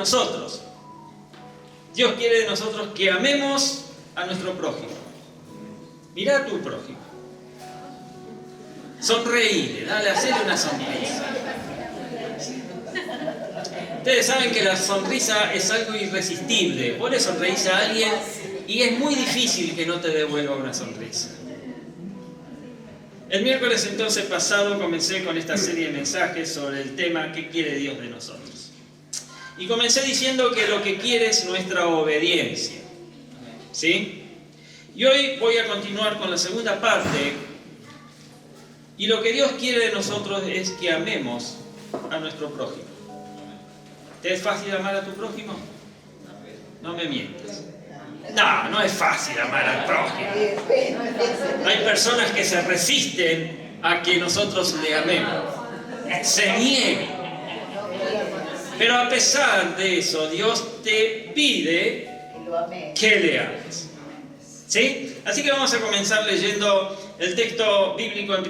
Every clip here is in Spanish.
nosotros. Dios quiere de nosotros que amemos a nuestro prójimo. Mirá a tu prójimo. Sonreíle, dale, hacele una sonrisa. Ustedes saben que la sonrisa es algo irresistible. Vos le sonreís a alguien y es muy difícil que no te devuelva una sonrisa. El miércoles entonces pasado comencé con esta serie de mensajes sobre el tema ¿qué quiere Dios de nosotros? Y comencé diciendo que lo que quiere es nuestra obediencia. ¿Sí? Y hoy voy a continuar con la segunda parte. Y lo que Dios quiere de nosotros es que amemos a nuestro prójimo. ¿Te es fácil amar a tu prójimo? No me mientas. No es fácil amar al prójimo. Hay personas que se resisten a que nosotros le amemos. Se niegan. Pero a pesar de eso, Dios te pide que le ames. ¿Sí? Así que vamos a comenzar leyendo el texto bíblico en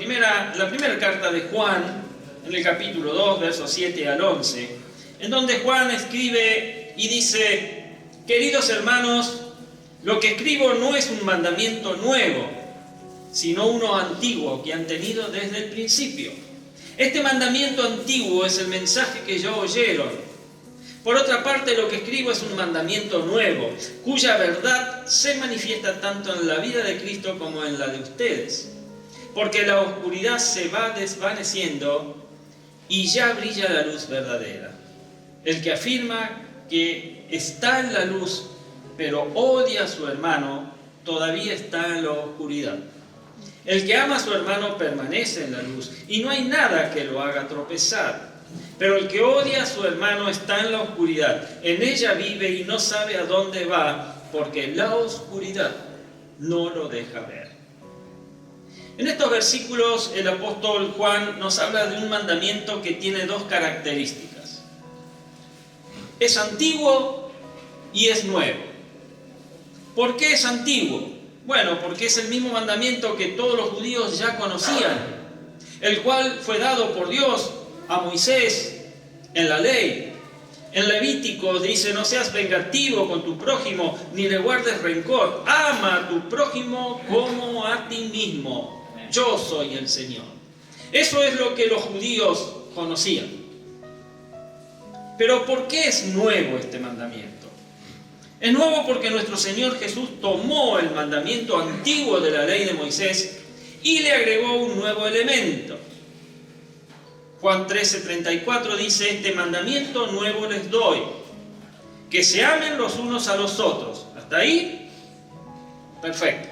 la primera carta de Juan, en el capítulo 2, versos 7 al 11, en donde Juan escribe y dice: queridos hermanos, lo que escribo no es un mandamiento nuevo, sino uno antiguo que han tenido desde el principio. Este mandamiento antiguo es el mensaje que ya oyeron. Por otra parte, lo que escribo es un mandamiento nuevo, cuya verdad se manifiesta tanto en la vida de Cristo como en la de ustedes. Porque la oscuridad se va desvaneciendo y ya brilla la luz verdadera. El que afirma que está en la luz, pero odia a su hermano, todavía está en la oscuridad. El que ama a su hermano permanece en la luz, y no hay nada que lo haga tropezar. Pero el que odia a su hermano está en la oscuridad. En ella vive y no sabe a dónde va, porque la oscuridad no lo deja ver. En estos versículos el apóstol Juan nos habla de un mandamiento que tiene dos características. Es antiguo y es nuevo. ¿Por qué es antiguo? Bueno, porque es el mismo mandamiento que todos los judíos ya conocían, el cual fue dado por Dios a Moisés en la ley. En Levítico dice: no seas vengativo con tu prójimo, ni le guardes rencor. Ama a tu prójimo como a ti mismo. Yo soy el Señor. Eso es lo que los judíos conocían. Pero ¿por qué es nuevo este mandamiento? Es nuevo porque nuestro Señor Jesús tomó el mandamiento antiguo de la ley de Moisés y le agregó un nuevo elemento. Juan 13:34 dice: este mandamiento nuevo les doy, que se amen los unos a los otros. ¿Hasta ahí? Perfecto.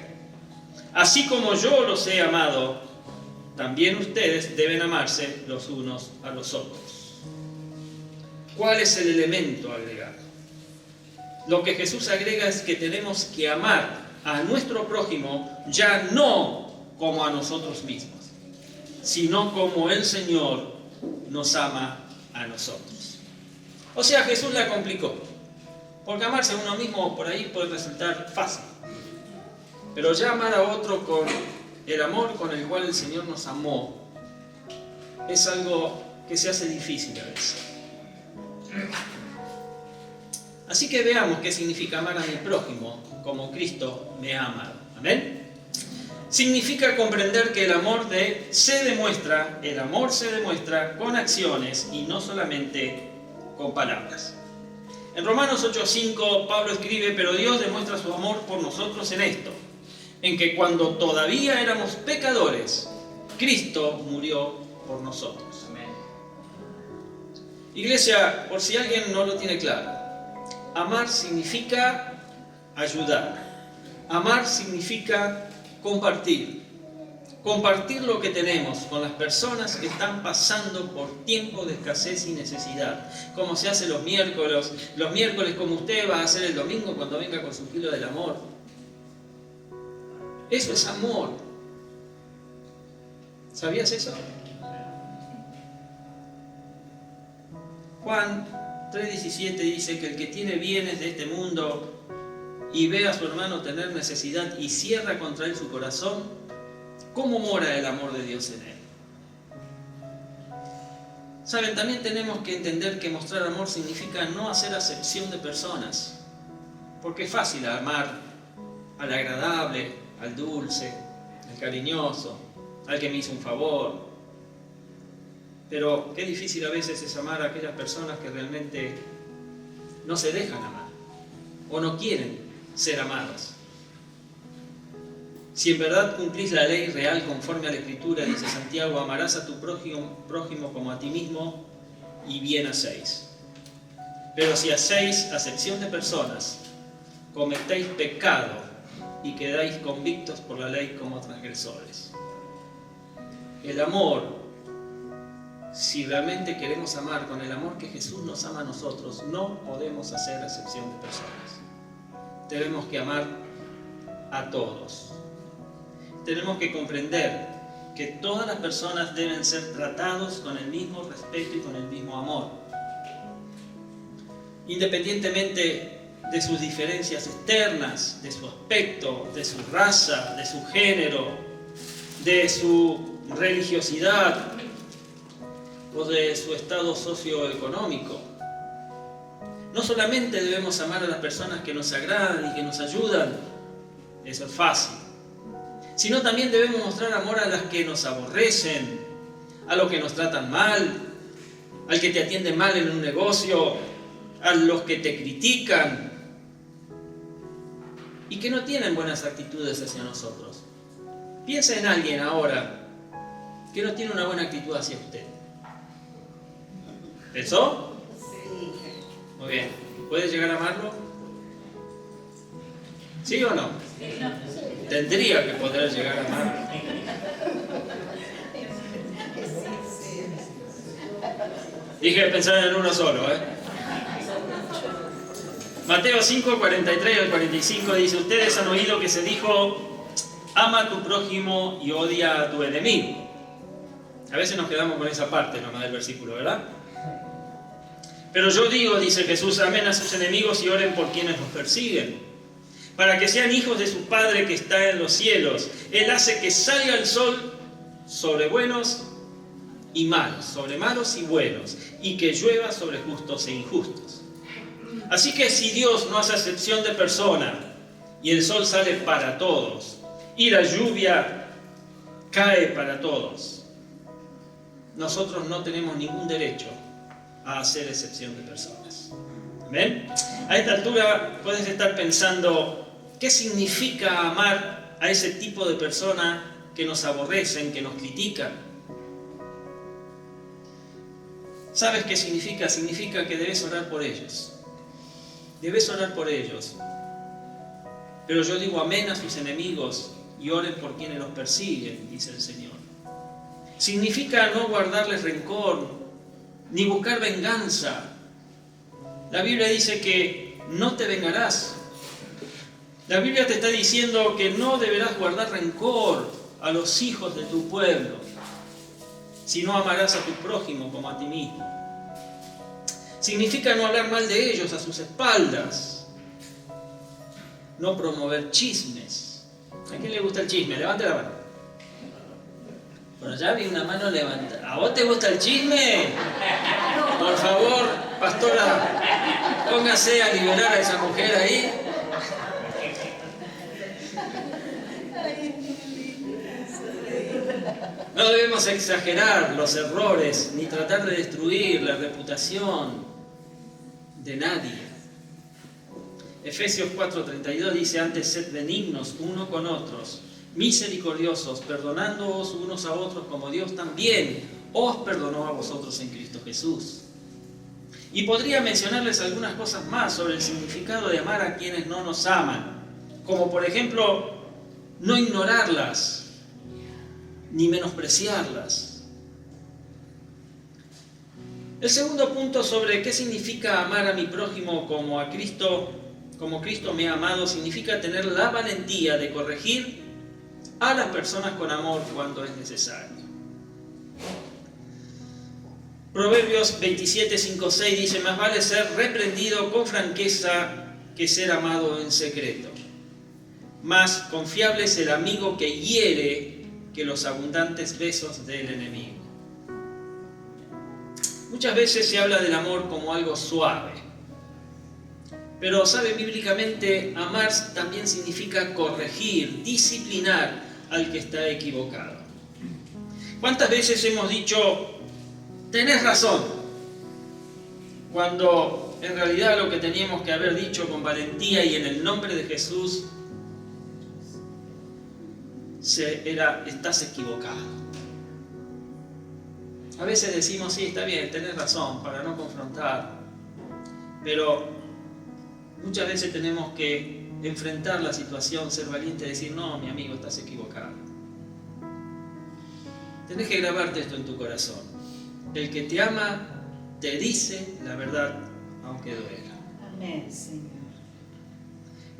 Así como yo los he amado, también ustedes deben amarse los unos a los otros. ¿Cuál es el elemento agregado? Lo que Jesús agrega es que tenemos que amar a nuestro prójimo ya no como a nosotros mismos, sino como el Señor nos ama a nosotros. O sea, Jesús la complicó, porque amarse a uno mismo por ahí puede resultar fácil, pero ya amar a otro con el amor con el cual el Señor nos amó es algo que se hace difícil a veces. Así que veamos qué significa amar a mi prójimo como Cristo me ha amado. ¿Amén? Significa comprender que el amor se demuestra con acciones y no solamente con palabras. En Romanos 8:5 Pablo escribe: pero Dios demuestra su amor por nosotros en esto, en que cuando todavía éramos pecadores, Cristo murió por nosotros. Amén. Iglesia, por si alguien no lo tiene claro, amar significa ayudar. Amar significa compartir lo que tenemos con las personas que están pasando por tiempos de escasez y necesidad, como se hace los miércoles como usted va a hacer el domingo cuando venga con su kilo del amor. Eso es amor. ¿Sabías eso? Juan 3:17 dice que el que tiene bienes de este mundo y ve a su hermano tener necesidad y cierra contra él su corazón, ¿cómo mora el amor de Dios en él? Saben, también tenemos que entender que mostrar amor significa no hacer acepción de personas. Porque es fácil amar al agradable, al dulce, al cariñoso, al que me hizo un favor. Pero qué difícil a veces es amar a aquellas personas que realmente no se dejan amar o no quieren ser amadas. Si en verdad cumplís la ley real conforme a la Escritura, dice Santiago, amarás a tu prójimo como a ti mismo, y bien hacéis. Pero si hacéis acepción de personas, cometéis pecado y quedáis convictos por la ley como transgresores. El amor, si realmente queremos amar con el amor que Jesús nos ama a nosotros, no podemos hacer acepción de personas. Tenemos que amar a todos. Tenemos que comprender que todas las personas deben ser tratados con el mismo respeto y con el mismo amor. Independientemente de sus diferencias externas, de su aspecto, de su raza, de su género, de su religiosidad o de su estado socioeconómico. No solamente debemos amar a las personas que nos agradan y que nos ayudan, eso es fácil, sino también debemos mostrar amor a las que nos aborrecen, a los que nos tratan mal, al que te atiende mal en un negocio, a los que te critican y que no tienen buenas actitudes hacia nosotros. Piensa en alguien ahora que no tiene una buena actitud hacia usted. ¿Pensó? Sí. Muy bien. ¿Puedes llegar a amarlo? ¿Sí o no? Tendría que poder llegar a amarlo. Dije pensar en uno solo, Mateo 5, 43 al 45 dice: ustedes han oído que se dijo, ama a tu prójimo y odia a tu enemigo. A veces nos quedamos con esa parte nomás del versículo, ¿verdad? Pero yo digo, dice Jesús, amen a sus enemigos y oren por quienes los persiguen, para que sean hijos de su Padre que está en los cielos. Él hace que salga el sol sobre buenos y malos, sobre malos y buenos, y que llueva sobre justos e injustos. Así que si Dios no hace acepción de persona, y el sol sale para todos, y la lluvia cae para todos, nosotros no tenemos ningún derecho a hacer excepción de personas. ¿Ven? A esta altura puedes estar pensando, ¿qué significa amar a ese tipo de persona que nos aborrecen, que nos critican? ¿Sabes qué significa? Significa que debes orar por ellos. Debes orar por ellos. Pero yo digo, amén a sus enemigos y oren por quienes los persiguen, dice el Señor. Significa no guardarles rencor, ni buscar venganza. La Biblia dice que no te vengarás. La Biblia te está diciendo que no deberás guardar rencor a los hijos de tu pueblo, sino amarás a tu prójimo como a ti mismo. Significa no hablar mal de ellos a sus espaldas, no promover chismes. ¿A quién le gusta el chisme? Levante la mano. Bueno, ya vi una mano levantada. ¿A vos te gusta el chisme? Por favor, pastora, póngase a liberar a esa mujer ahí. No debemos exagerar los errores, ni tratar de destruir la reputación de nadie. Efesios 4:32 dice, antes sed benignos unos con otros, misericordiosos, perdonándoos unos a otros como Dios también os perdonó a vosotros en Cristo Jesús. Y podría mencionarles algunas cosas más sobre el significado de amar a quienes no nos aman, como por ejemplo, no ignorarlas, ni menospreciarlas. El segundo punto sobre qué significa amar a mi prójimo como Cristo me ha amado, significa tener la valentía de corregir a las personas con amor cuando es necesario. Proverbios 27:5-6 dice, más vale ser reprendido con franqueza que ser amado en secreto. Más confiable es el amigo que hiere que los abundantes besos del enemigo. Muchas veces se habla del amor como algo suave. Pero, ¿sabe? Bíblicamente, amar también significa corregir, disciplinar al que está equivocado. ¿Cuántas veces hemos dicho, tenés razón? Cuando en realidad lo que teníamos que haber dicho con valentía y en el nombre de Jesús estás equivocado. A veces decimos, sí, está bien, tenés razón, para no confrontar. Pero muchas veces tenemos que enfrentar la situación, ser valiente y decir, no, mi amigo, estás equivocado. Tenés que grabarte esto en tu corazón. El que te ama te dice la verdad, aunque duela. Amén, Señor.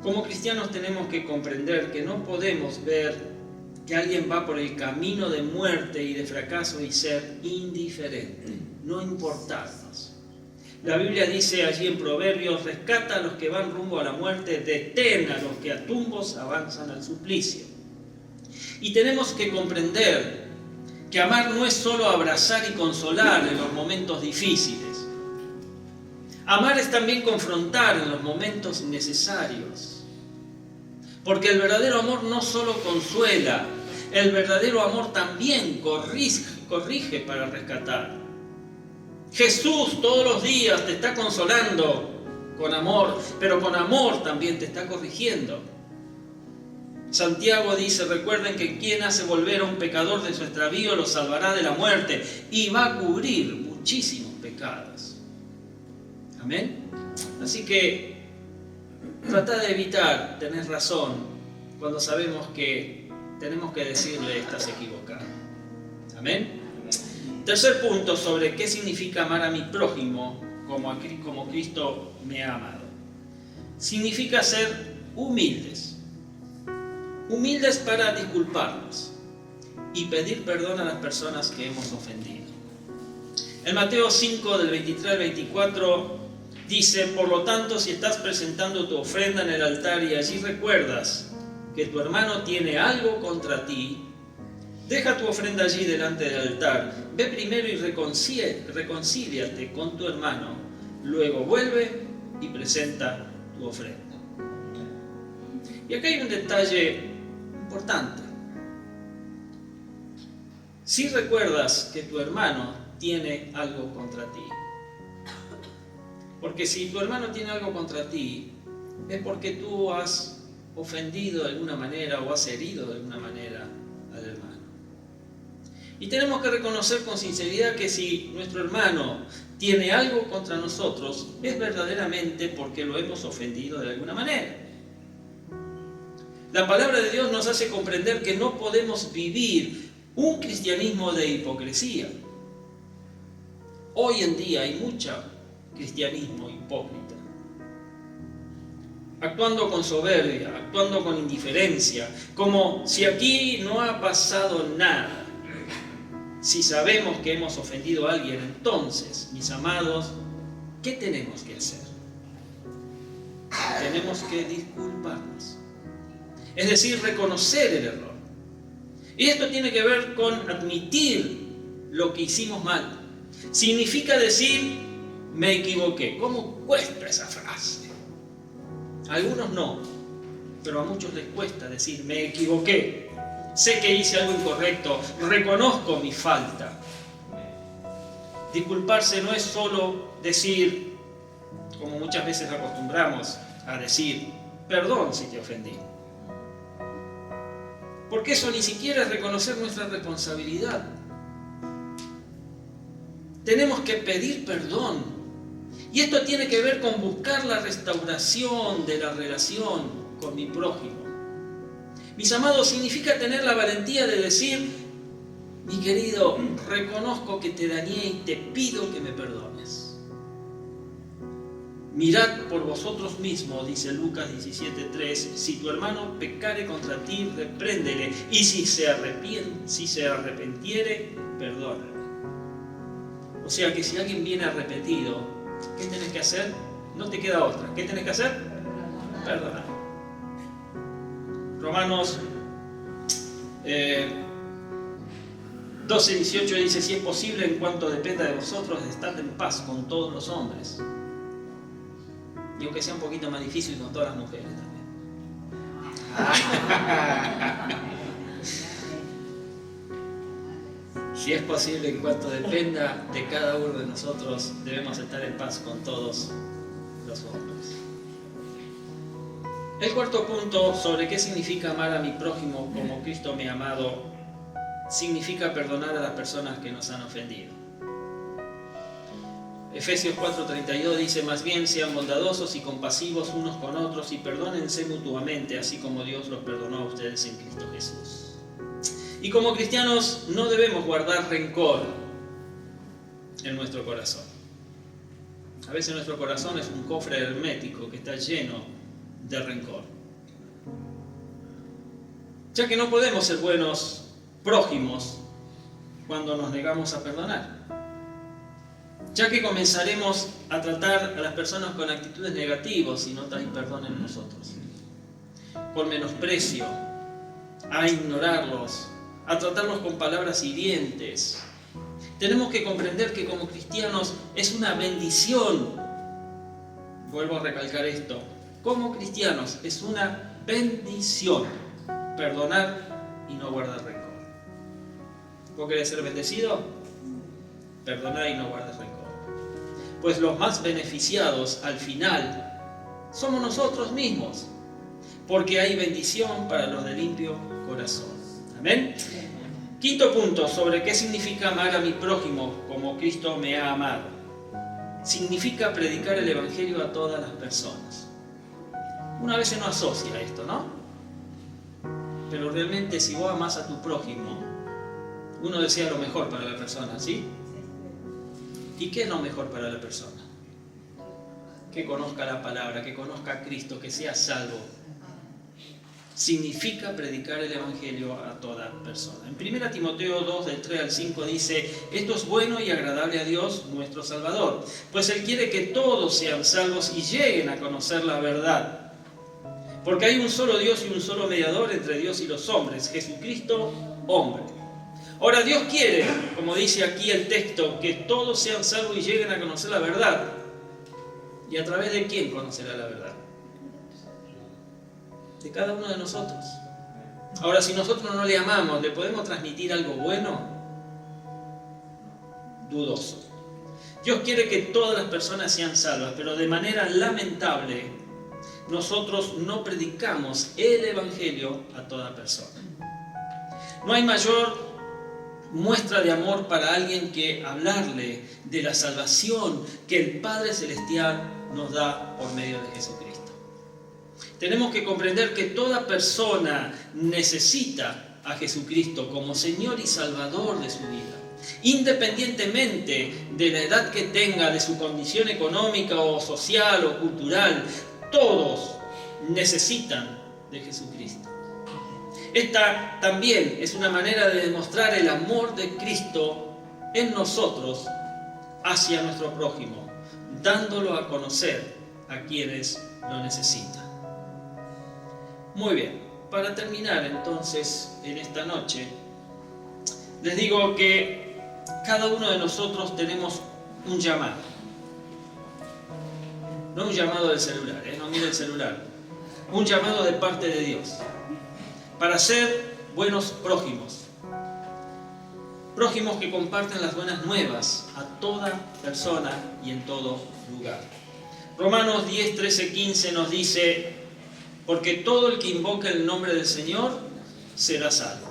Como cristianos tenemos que comprender que no podemos ver que alguien va por el camino de muerte y de fracaso y ser indiferente, no importarnos. La Biblia dice allí en Proverbios, rescata a los que van rumbo a la muerte, detén a los que a tumbos avanzan al suplicio. Y tenemos que comprender que amar no es solo abrazar y consolar en los momentos difíciles. Amar es también confrontar en los momentos necesarios. Porque el verdadero amor no solo consuela, el verdadero amor también corrige para rescatar. Jesús todos los días te está consolando con amor, pero con amor también te está corrigiendo. Santiago dice, recuerden que quien hace volver a un pecador de su extravío lo salvará de la muerte y va a cubrir muchísimos pecados. Amén. Así que trata de evitar tener razón cuando sabemos que tenemos que decirle estás equivocado. Amén. Tercer punto sobre qué significa amar a mi prójimo como Cristo me ha amado. Significa ser humildes. Humildes para disculparnos y pedir perdón a las personas que hemos ofendido. En Mateo 5, del 23 al 24, dice, por lo tanto, si estás presentando tu ofrenda en el altar y allí recuerdas que tu hermano tiene algo contra ti, deja tu ofrenda allí delante del altar, ve primero y reconcíliate con tu hermano, luego vuelve y presenta tu ofrenda. Y acá hay un detalle importante. Si recuerdas que tu hermano tiene algo contra ti, porque si tu hermano tiene algo contra ti, es porque tú has ofendido de alguna manera o has herido de alguna manera al hermano. Y tenemos que reconocer con sinceridad que si nuestro hermano tiene algo contra nosotros, es verdaderamente porque lo hemos ofendido de alguna manera. La palabra de Dios nos hace comprender que no podemos vivir un cristianismo de hipocresía. Hoy en día hay mucho cristianismo hipócrita. Actuando con soberbia, actuando con indiferencia, como si aquí no ha pasado nada. Si sabemos que hemos ofendido a alguien, entonces, mis amados, ¿qué tenemos que hacer? Tenemos que disculparnos. Es decir, reconocer el error. Y esto tiene que ver con admitir lo que hicimos mal. Significa decir, me equivoqué. ¿Cómo cuesta esa frase? A algunos no, pero a muchos les cuesta decir, me equivoqué. Sé que hice algo incorrecto, reconozco mi falta. Disculparse no es solo decir, como muchas veces acostumbramos a decir, perdón si te ofendí. Porque eso ni siquiera es reconocer nuestra responsabilidad. Tenemos que pedir perdón. Y esto tiene que ver con buscar la restauración de la relación con mi prójimo. Mis amados, significa tener la valentía de decir, mi querido, reconozco que te dañé y te pido que me perdones. Mirad por vosotros mismos, dice Lucas 17:3, si tu hermano pecare contra ti, repréndele, y si se arrepintiere, perdónale. O sea que si alguien viene arrepentido, ¿qué tenés que hacer? No te queda otra. ¿Qué tenés que hacer? Perdonar. Romanos 12:18 dice, si es posible, en cuanto dependa de vosotros, estad en paz con todos los hombres. Y aunque sea un poquito más difícil, con todas las mujeres también. Si es posible, en cuanto dependa de cada uno de nosotros, debemos estar en paz con todos los hombres. El cuarto punto sobre qué significa amar a mi prójimo como Cristo me ha amado, significa perdonar a las personas que nos han ofendido. Efesios 4:32 dice, más bien sean bondadosos y compasivos unos con otros y perdónense mutuamente, así como Dios los perdonó a ustedes en Cristo Jesús. Y como cristianos no debemos guardar rencor en nuestro corazón. A veces nuestro corazón es un cofre hermético que está lleno de rencor. Ya que no podemos ser buenos prójimos cuando nos negamos a perdonar. Ya que comenzaremos a tratar a las personas con actitudes negativas si no traen perdón en nosotros. Con menosprecio, a ignorarlos, a tratarlos con palabras hirientes. Tenemos que comprender que como cristianos es una bendición. Vuelvo a recalcar esto. Como cristianos es una bendición perdonar y no guardar rencor. ¿Vos querés ser bendecido? Perdonar y no guardar rencor. Pues los más beneficiados al final somos nosotros mismos, porque hay bendición para los de limpio corazón. Amén. Quinto punto sobre qué significa amar a mi prójimo como Cristo me ha amado. Significa predicar el Evangelio a todas las personas. Una vez no asocia esto, ¿no? Pero realmente si vos amás a tu prójimo, uno desea lo mejor para la persona, ¿sí? ¿Y qué es lo mejor para la persona? Que conozca la palabra, que conozca a Cristo, que sea salvo. Significa predicar el Evangelio a toda persona. En 1 Timoteo 2, del 3 al 5 dice, esto es bueno y agradable a Dios nuestro Salvador, pues Él quiere que todos sean salvos y lleguen a conocer la verdad. Porque hay un solo Dios y un solo mediador entre Dios y los hombres, Jesucristo, hombre. Ahora Dios quiere, como dice aquí el texto, que todos sean salvos y lleguen a conocer la verdad. ¿Y a través de quién conocerá la verdad? De cada uno de nosotros. Ahora, si nosotros no le amamos, ¿le podemos transmitir algo bueno? Dudoso. Dios quiere que todas las personas sean salvas, pero de manera lamentable, nosotros no predicamos el Evangelio a toda persona. No hay mayor muestra de amor para alguien que hablarle de la salvación que el Padre Celestial nos da por medio de Jesucristo. Tenemos que comprender que toda persona necesita a Jesucristo como Señor y Salvador de su vida. Independientemente de la edad que tenga, de su condición económica o social o cultural, todos necesitan de Jesucristo. Esta también es una manera de demostrar el amor de Cristo en nosotros hacia nuestro prójimo, dándolo a conocer a quienes lo necesitan. Muy bien, para terminar entonces en esta noche, les digo que cada uno de nosotros tenemos un llamado. No un llamado del celular, no mire el celular. Un llamado de parte de Dios para ser buenos prójimos. Prójimos que comparten las buenas nuevas a toda persona y en todo lugar. Romanos 10, 13, 15 nos dice, porque todo el que invoca el nombre del Señor será salvo.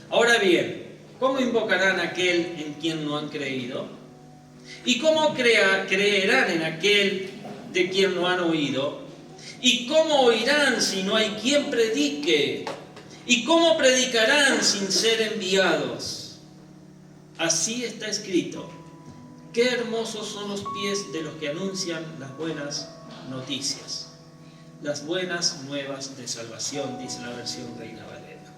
Ahora bien, ¿cómo invocarán a aquel en quien no han creído? ¿Y cómo creerán en aquel de quien no han oído? ¿Y cómo oirán si no hay quien predique? ¿Y cómo predicarán sin ser enviados? Así está escrito. Qué hermosos son los pies de los que anuncian las buenas noticias. Las buenas nuevas de salvación, dice la versión Reina Valera.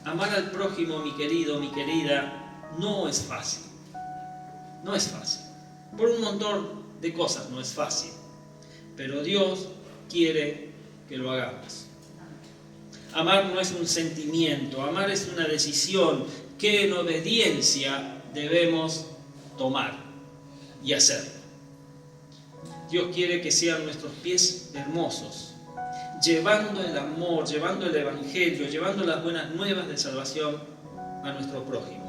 Amar al prójimo, mi querido, mi querida, no es fácil. No es fácil. Por un montón de cosas no es fácil. Pero Dios quiere que lo hagamos. Amar no es un sentimiento, amar es una decisión que en obediencia debemos tomar y hacer. Dios quiere que sean nuestros pies hermosos, llevando el amor, llevando el evangelio, llevando las buenas nuevas de salvación a nuestro prójimo.